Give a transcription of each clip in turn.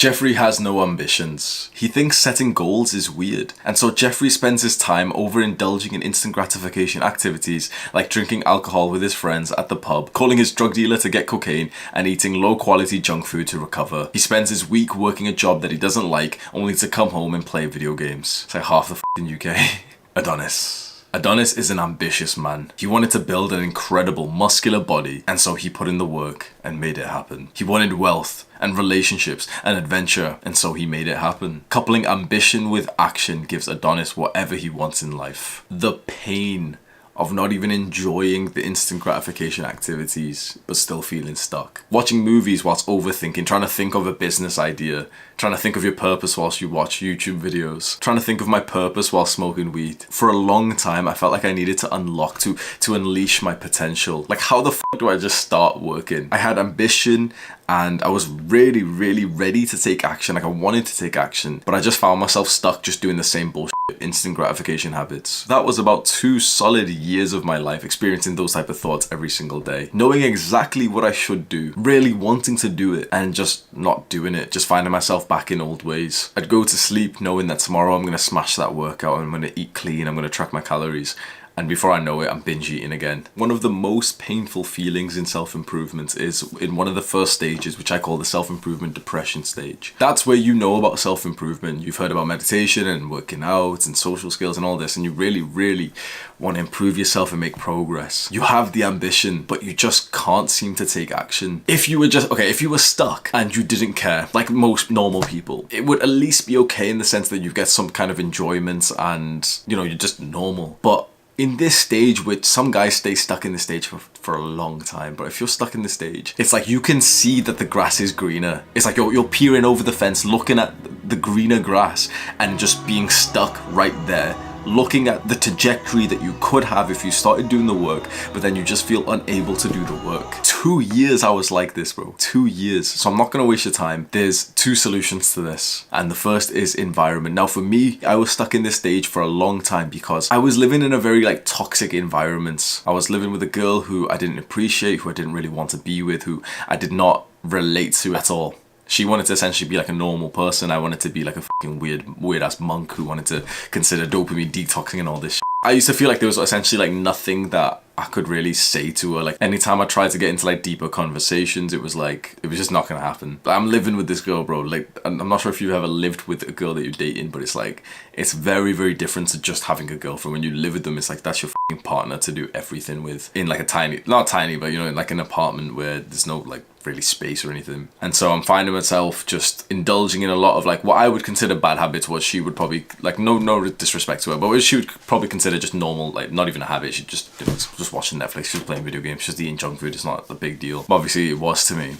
Jeffrey has no ambitions. He thinks setting goals is weird, and so Jeffrey spends his time overindulging in instant gratification activities like drinking alcohol with his friends at the pub, calling his drug dealer to get cocaine, and eating low quality junk food to recover. He spends his week working a job that he doesn't like, only to come home and play video games. It's like half the f***ing UK. Adonis. Adonis is an ambitious man. He wanted to build an incredible muscular body, and so he put in the work and made it happen. He wanted wealth and relationships and adventure, and so he made it happen. Coupling ambition with action gives Adonis whatever he wants in life. The pain of not even enjoying the instant gratification activities but still feeling stuck. Watching movies whilst overthinking, trying to think of a business idea, trying to think of your purpose whilst you watch YouTube videos, trying to think of my purpose while smoking weed. For a long time I felt like I needed to unlock, to unleash my potential. Like, how the f*** do I just start working? I had ambition and I was really ready to take action. Like, I wanted to take action, but I just found myself stuck just doing the same bullshit instant gratification habits. That was about 2 solid years of my life experiencing those type of thoughts every single day, knowing exactly what I should do, really wanting to do it and just not doing it, just finding myself back in old ways. I'd go to sleep knowing that tomorrow I'm gonna smash that workout, I'm gonna eat clean, I'm gonna track my calories. And before I know it, I'm binge eating again. One of the most painful feelings in self-improvement is in one of the first stages, which I call the self-improvement depression stage. That's where you know about self-improvement. You've heard about meditation and working out and social skills and all this, and you really want to improve yourself and make progress. You have the ambition, but you just can't seem to take action. If you were stuck and you didn't care, like most normal people, it would at least be okay in the sense that you get some kind of enjoyment and, you know, you're just normal. But in this stage, which some guys stay stuck in this stage for a long time, but if you're stuck in this stage, it's like you can see that the grass is greener. It's like you're peering over the fence, looking at the greener grass and just being stuck right there, looking at the trajectory that you could have if you started doing the work, but then you just feel unable to do the work. 2 years I was like this, bro. 2 years. So I'm not gonna waste your time. There's 2 solutions to this, and the first is environment. Now for me, I was stuck in this stage for a long time because I was living in a very toxic environment. I was living with a girl who I didn't appreciate, who I didn't really want to be with, who I did not relate to at all. She wanted to essentially be like a normal person. I wanted to be like a fucking weird ass monk who wanted to consider dopamine detoxing and all this shit. I used to feel like there was essentially nothing that I could really say to her. Like, anytime I tried to get into deeper conversations, it was just not gonna happen. But I'm living with this girl, bro. I'm not sure if you've ever lived with a girl that you're dating, but it's very different to just having a girlfriend. When you live with them, it's like that's your fucking partner to do everything with, in a tiny, not tiny, but in an apartment where there's no really space or anything. And so I'm finding myself just indulging in a lot of what I would consider bad habits, what she would probably no disrespect to her, but what she would probably consider just normal, not even a habit. She just just watching Netflix, she's playing video games, she's eating junk food. It's not a big deal, but obviously it was to me.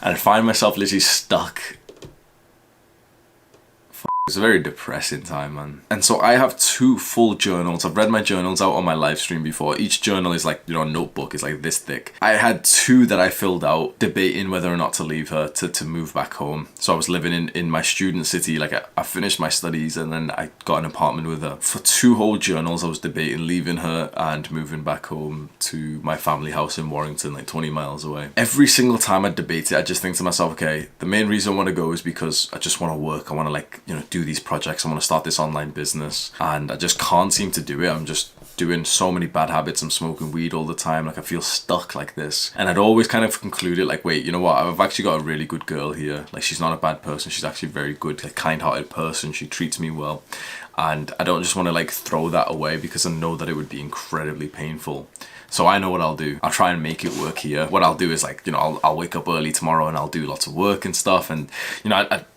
And I find myself literally stuck. It's a very depressing time, man. And so I have 2 full journals. I've read my journals out on my live stream before. Each journal is a notebook. It's this thick. I had 2 that I filled out debating whether or not to leave her to move back home. So I was living in my student city. I finished my studies and then I got an apartment with her. For 2 whole journals I was debating leaving her and moving back home to my family house in Warrington, 20 miles away. Every single time I debate it, I just think to myself, okay, the main reason I want to go is because I just want to work. I want to do these projects. I want to start this online business and I just can't seem to do it. I'm just doing so many bad habits. I'm smoking weed all the time. I feel stuck like this. And I'd always kind of concluded wait, you know what? I've actually got a really good girl here. She's not a bad person. She's actually very good, kind-hearted person. She treats me well. And I don't just want to throw that away because I know that it would be incredibly painful. So I know what I'll do. I'll try and make it work here. What I'll do is I'll wake up early tomorrow and I'll do lots of work and stuff. And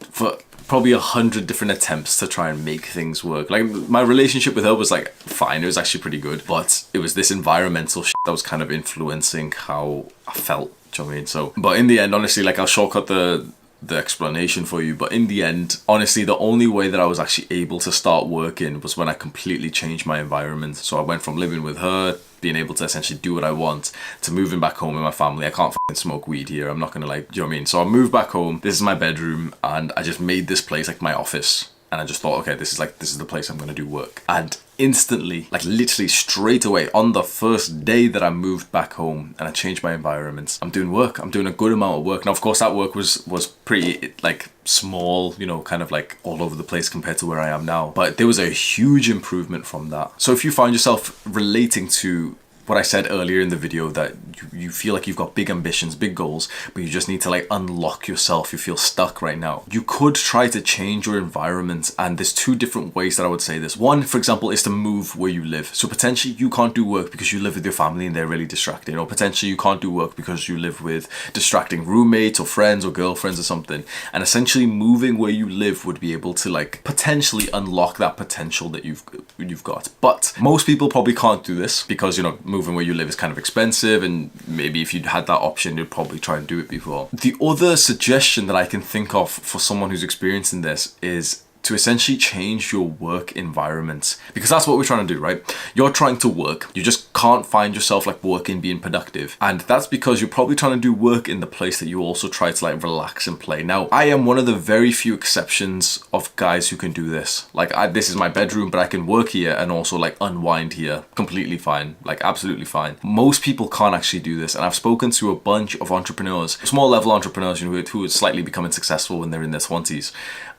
for probably 100 different attempts to try and make things work. My relationship with her was fine. It was actually pretty good, but it was this environmental shit that was kind of influencing how I felt. Do you know what I mean? So, but in the end, honestly, I'll shortcut the explanation for you, but in the end, honestly, the only way that I was actually able to start working was when I completely changed my environment. So I went from living with her, being able to essentially do what I want, to moving back home with my family. I can't fucking smoke weed here. I'm not gonna do you know what I mean? So I moved back home. This is my bedroom, and I just made this place my office. And I just thought, okay, this is the place I'm gonna do work. And instantly, like literally straight away on the first day that I moved back home and I changed my environment, I'm doing work. I'm doing a good amount of work. Now, of course, that work was pretty like small, you know, kind of like all over the place compared to where I am now. But there was a huge improvement from that. So if you find yourself relating to what I said earlier in the video, that you feel like you've got big ambitions, big goals, but you just need to like unlock yourself, you feel stuck right now, you could try to change your environment. And there's two different ways that I would say this. One, for example, is to move where you live. So potentially you can't do work because you live with your family and they're really distracting, or potentially you can't do work because you live with distracting roommates or friends or girlfriends or something. And essentially moving where you live would be able to like potentially unlock that potential that you've got. But most people probably can't do this because, you know, moving where you live is kind of expensive, and maybe if you'd had that option, you'd probably try and do it before. The other suggestion that I can think of for someone who's experiencing this is to essentially change your work environment, because that's what we're trying to do, right? You're trying to work, you just can't find yourself like working, being productive, and that's because you're probably trying to do work in the place that you also try to like relax and play. Now, I am one of the very few exceptions of guys who can do this. Like this is my bedroom, but I can work here and also like unwind here completely fine, like absolutely fine. Most people can't actually do this, and I've spoken to a bunch of entrepreneurs, small level entrepreneurs, you know, who are slightly becoming successful when they're in their 20s.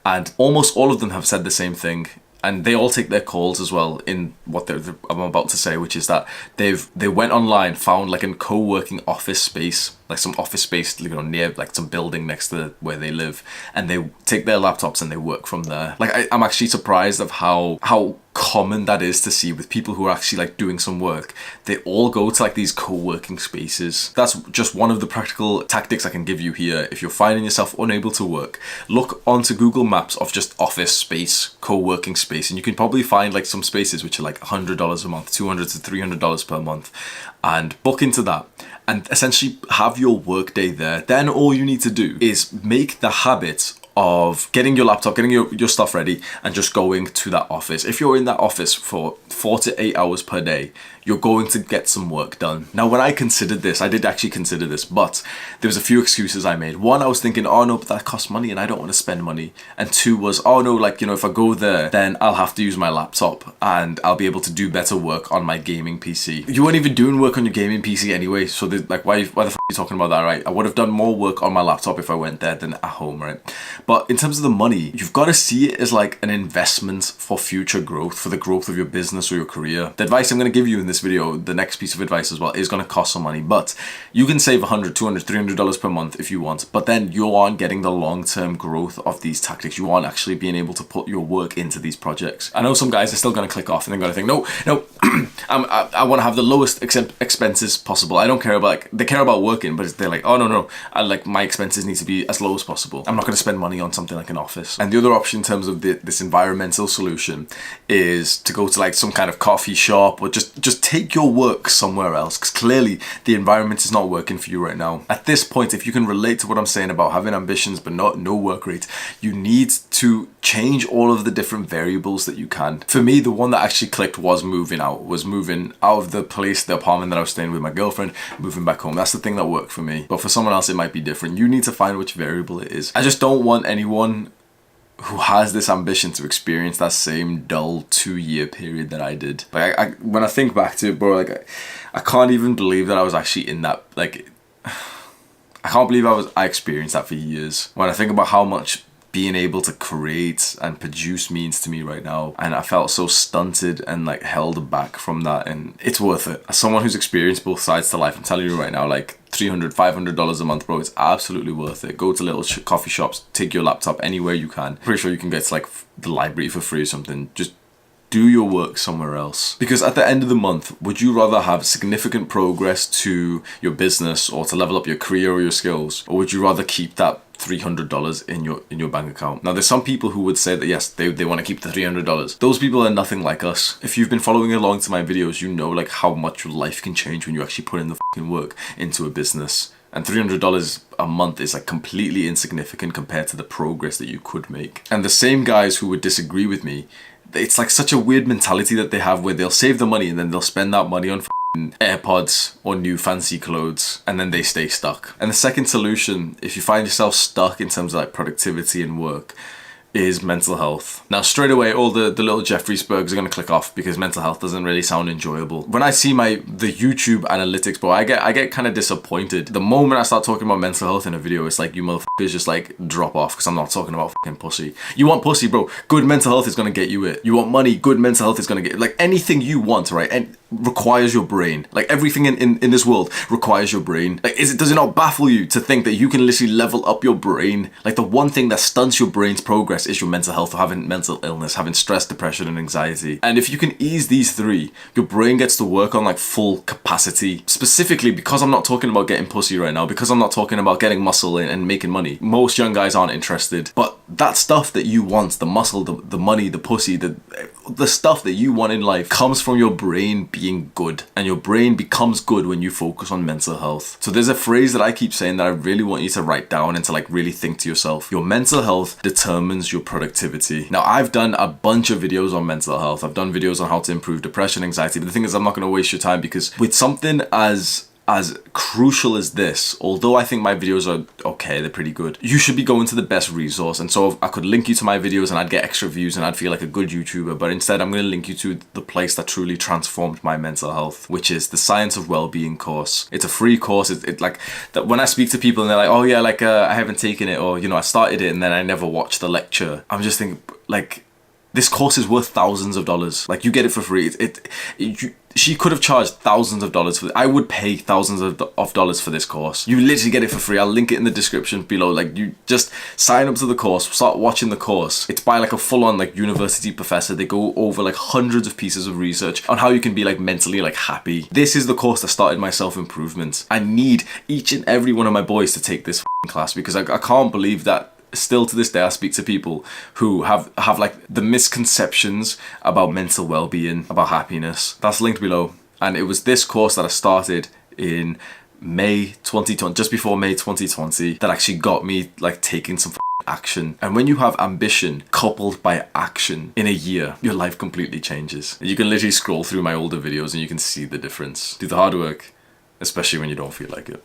And almost all of them have said the same thing. And they all take their calls as well in what I'm about to say, which is that they went online, found like a co-working office space, like some office space, you know, near like some building next to where they live, and they take their laptops and they work from there. Like I'm actually surprised of how common that is to see with people who are actually like doing some work. They all go to like these co-working spaces. That's just one of the practical tactics I can give you here. If you're finding yourself unable to work, look onto Google Maps of just office space, co-working space, and you can probably find like some spaces which are like $100 a month, $200 to $300 per month, and book into that and essentially have your work day there. Then all you need to do is make the habit of getting your laptop, getting your stuff ready, and just going to that office. If you're in that office for 4 to 8 hours per day, you're going to get some work done. Now, when I considered this, I did actually consider this, but there was a few excuses I made. One, I was thinking, oh no, but that costs money and I don't want to spend money. And two was, oh no, like, you know, if I go there, then I'll have to use my laptop and I'll be able to do better work on my gaming PC. You weren't even doing work on your gaming PC anyway, so like, why the f are you talking about that, right? I would have done more work on my laptop if I went there than at home, right? But in terms of the money, you've got to see it as like an investment for future growth, for the growth of your business or your career. The advice I'm going to give you in this video, the next piece of advice as well, is going to cost some money, but you can save $100, $200, $300 per month if you want, but then you aren't getting the long-term growth of these tactics. You aren't actually being able to put your work into these projects. I know some guys are still going to click off and they're going to think, no, I want to have the lowest expenses possible. I don't care about, like, they care about working, but they're like, oh no, my expenses need to be as low as possible. I'm not going to spend money on something like an office. And the other option in terms of this environmental solution is to go to like some kind of coffee shop, or just take your work somewhere else, because clearly the environment is not working for you right now. At this point, if you can relate to what I'm saying about having ambitions but no work rate, you need to change all of the different variables that you can. For me, the one that actually clicked was moving out of the place, the apartment that I was staying with my girlfriend, moving back home. That's the thing that worked for me. But for someone else, it might be different. You need to find which variable it is. I just don't want anyone who has this ambition to experience that same dull 2-year period that I did. Like when I think back to it, bro, like I can't even believe that I was actually in that, like, I can't believe I experienced that for years. When I think about how much being able to create and produce means to me right now, and I felt so stunted and like held back from that, and it's worth it. As someone who's experienced both sides to life, I'm telling you right now, like $300, $500 a month, bro, it's absolutely worth it. Go to little coffee shops, take your laptop anywhere you can. Pretty sure you can get to like the library for free or something. Just do your work somewhere else. Because at the end of the month, would you rather have significant progress to your business or to level up your career or your skills, or would you rather keep that $300 in your bank account? Now, there's some people who would say that yes, they want to keep the $300. Those people are nothing like us. If you've been following along to my videos, you know like how much your life can change when you actually put in the fucking work into a business. And $300 a month is like completely insignificant compared to the progress that you could make. And the same guys who would disagree with me, it's like such a weird mentality that they have where they'll save the money and then they'll spend that money on AirPods or new fancy clothes, and then they stay stuck. And the second solution, if you find yourself stuck in terms of like productivity and work, is mental health. Now straight away all the little Jeffrey Spurgs are going to click off because mental health doesn't really sound enjoyable. When I see the YouTube analytics, bro, I get kind of disappointed. The moment I start talking about mental health in a video, it's like, you motherfuckers just like drop off because I'm not talking about fucking pussy. You want pussy, bro, good mental health is going to get you it. You want money, good mental health is going to get, like, anything you want, right? And requires your brain. Like, everything in this world requires your brain. Like, does it not baffle you to think that you can literally level up your brain? Like, the one thing that stunts your brain's progress is your mental health, or having mental illness, having stress, depression, and anxiety. And if you can ease these three, your brain gets to work on like full capacity. Specifically, because I'm not talking about getting pussy right now, because I'm not talking about getting muscle and making money. Most young guys aren't interested. But that stuff that you want, the muscle, the money, the pussy, the stuff that you want in life comes from your brain being good, and your brain becomes good when you focus on mental health. So there's a phrase that I keep saying that I really want you to write down and to like really think to yourself. Your mental health determines your productivity. Now, I've done a bunch of videos on mental health. I've done videos on how to improve depression, anxiety, but the thing is, I'm not going to waste your time, because with something as crucial as this, although I think my videos are okay, they're pretty good, you should be going to the best resource. And so I could link you to my videos and I'd get extra views and I'd feel like a good YouTuber, but instead I'm going to link you to the place that truly transformed my mental health, which is the Science of Wellbeing course. It's a free course. It's like that when I speak to people and they're like, oh yeah, like I haven't taken it, or, you know, I started it and then I never watched the lecture. I'm just thinking, like, this course is worth thousands of dollars. Like, you get it for free. She could have charged thousands of dollars for it. I would pay thousands of dollars for this course. You literally get it for free. I'll link it in the description below. Like, you just sign up to the course, start watching the course. It's by like a full-on like university professor. They go over like hundreds of pieces of research on how you can be like mentally like happy. This is the course that started my self-improvement. I need each and every one of my boys to take this class, because I can't believe that still to this day I speak to people who have like the misconceptions about mental well-being, about happiness. That's linked below. And it was this course that I started in May 2020, just before May 2020, that actually got me like taking some action. And when you have ambition coupled by action in a year, your life completely changes. You can literally scroll through my older videos and you can see the difference. Do the hard work, especially when you don't feel like it.